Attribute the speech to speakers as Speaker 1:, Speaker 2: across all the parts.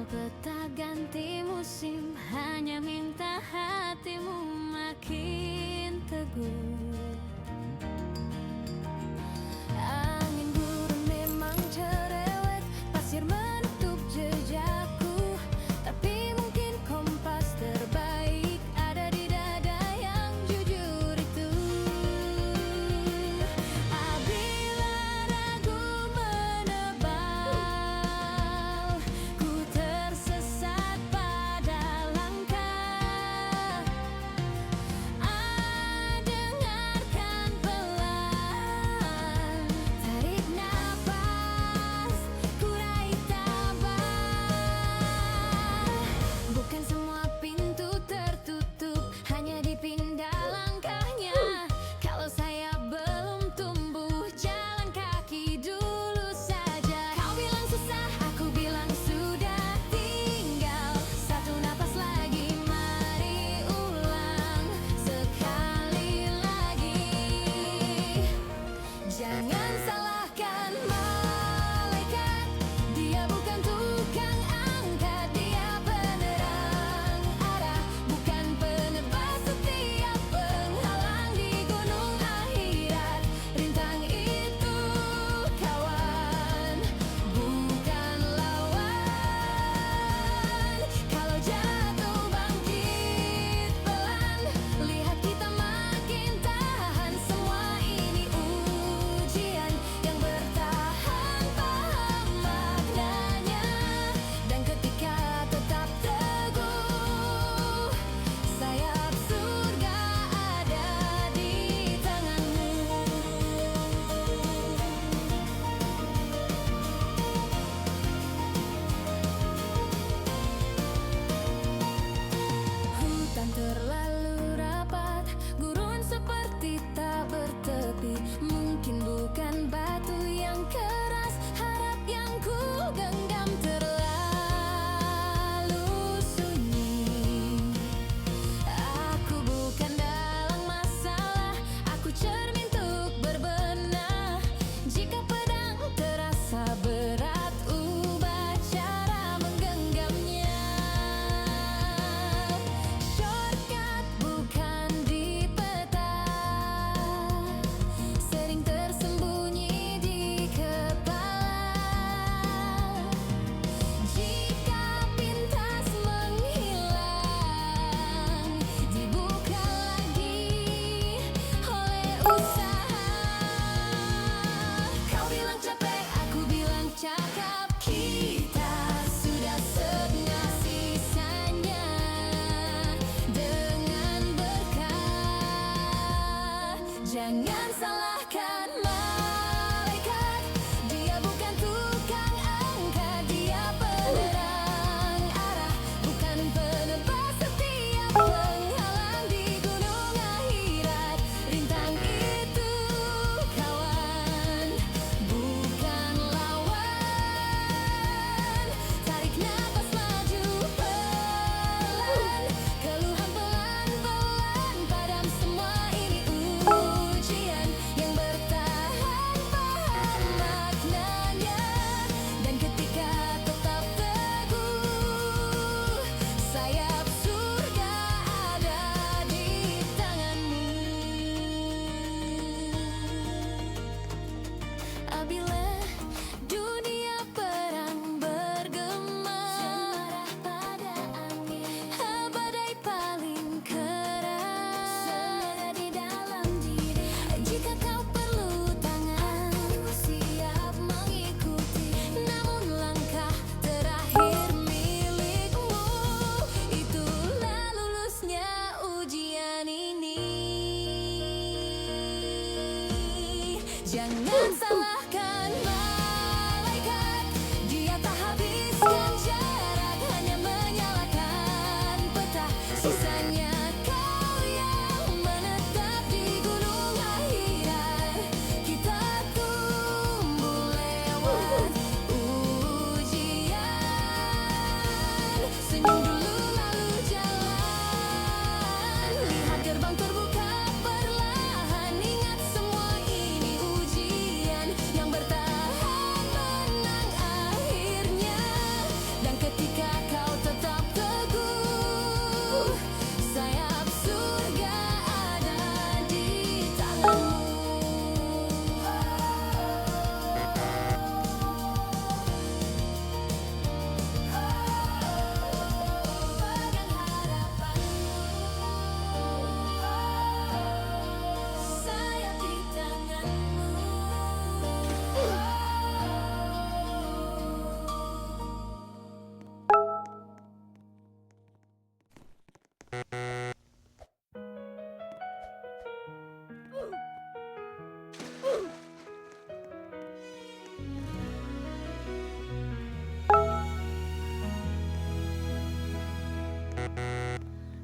Speaker 1: Walau peta ganti musim, hanya minta hatimu makin teguh. Angin gurun memang cerewet, pasir menutup jejakku, tapi mungkin kompas terbaik ada di dada yang jujur itu. Apabila ragu menebal, ku tersesat pada langkah. Dengar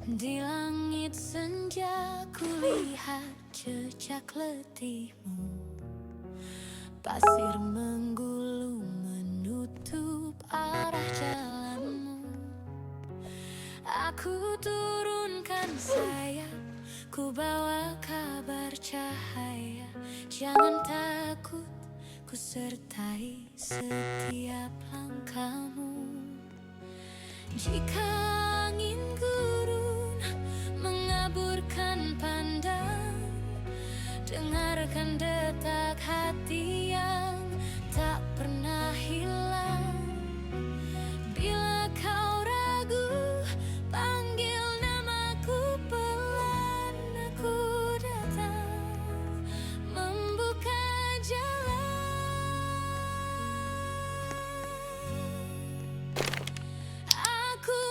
Speaker 1: Di langit senja kulihat jejak letihmu. Pasir menggulung menutup arah jalanmu. Aku turunkan sayap, ku bawa kabar cahaya. Jangan takut, ku sertai setiap langkahmu. Jika angin gurun mengaburkan pandang, dengarkan detak hati yang tak pernah hilang. Bila kau ragu, panggil namaku pelan. Aku datang membuka jalan. Aku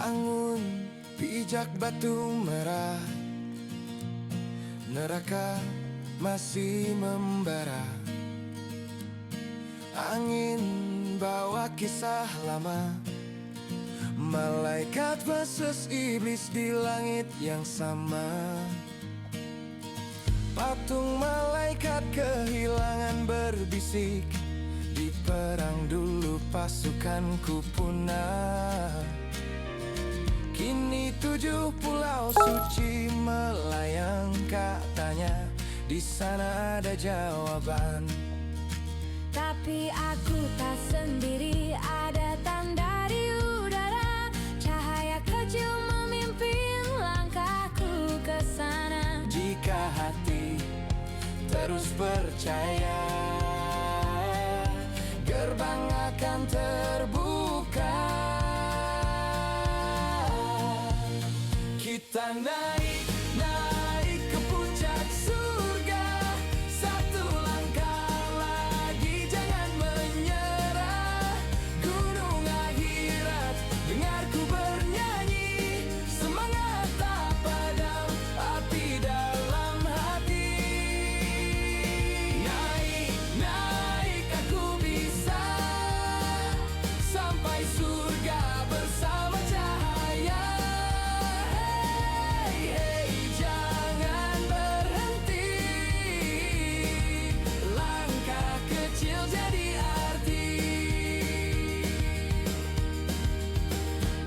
Speaker 2: Bangun, pijak batu merah, neraka masih membara. Angin bawa kisah lama, malaikat versus iblis di langit yang sama. Patung malaikat kehilangan berbisik, di perang dulu pasukanku punah. Kini 7 pulau suci melayang, katanya di sana ada jawaban.
Speaker 1: Tapi aku tak sendiri, ada tanda di udara. Cahaya kecil memimpin langkahku ke sana.
Speaker 2: Jika hati terus percaya, gerbang akan terbuka. Kita naik, naik ke puncak surga. Satu langkah lagi, jangan menyerah. Gunung akhirat, dengarku bernyanyi. Semangat tak padam, api dalam hati. Naik, naik, aku bisa sampai surga bersama cahaya.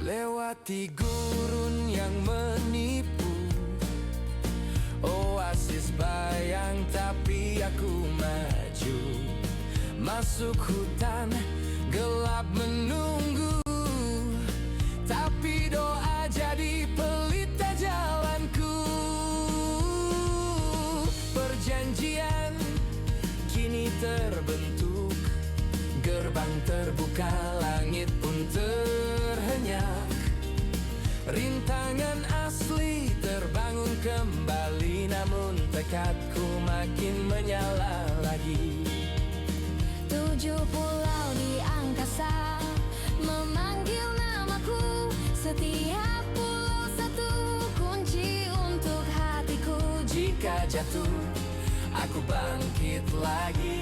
Speaker 2: Lewati gurun yang menipu, oasis bayang tapi aku maju. Masuk hutan gelap menunggu, tapi doa jadi pelita jalanku. Perjanjian kini terbentuk, gerbang terbuka, langit pun terhenyak. Rintangan asli terbangun kembali, namun tekadku makin menyala lagi.
Speaker 1: 7 pulau di angkasa memanggil namaku. Setiap pulau satu kunci untuk hatiku.
Speaker 2: Jika jatuh, aku bangkit lagi,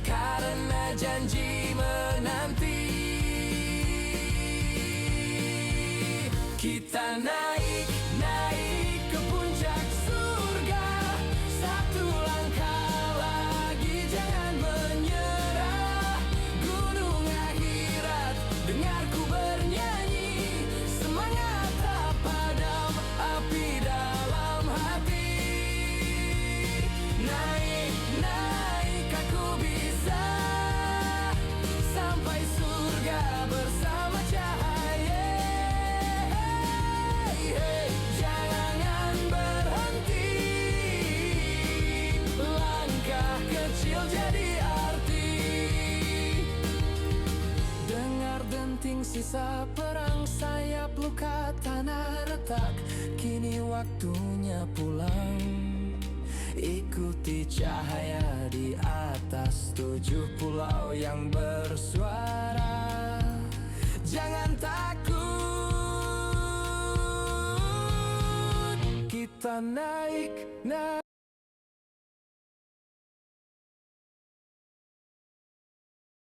Speaker 2: karena janji menanti. Kita naik, naik ke puncak surga. Satu langkah lagi, jangan menyerah. Gunung akhirat, dengarku bernyanyi. Semangat tak padam, api dalam hati. Naik, naik, aku bisa sampai surga bersama cahaya. Jangan berhenti, langkah kecil jadi arti. Dengar denting sisa perang, sayap luka tanah retak. Kini waktunya pulang, ikuti cahaya di atas 7 pulau yang bersuara. Jangan takut, kita naik, naik.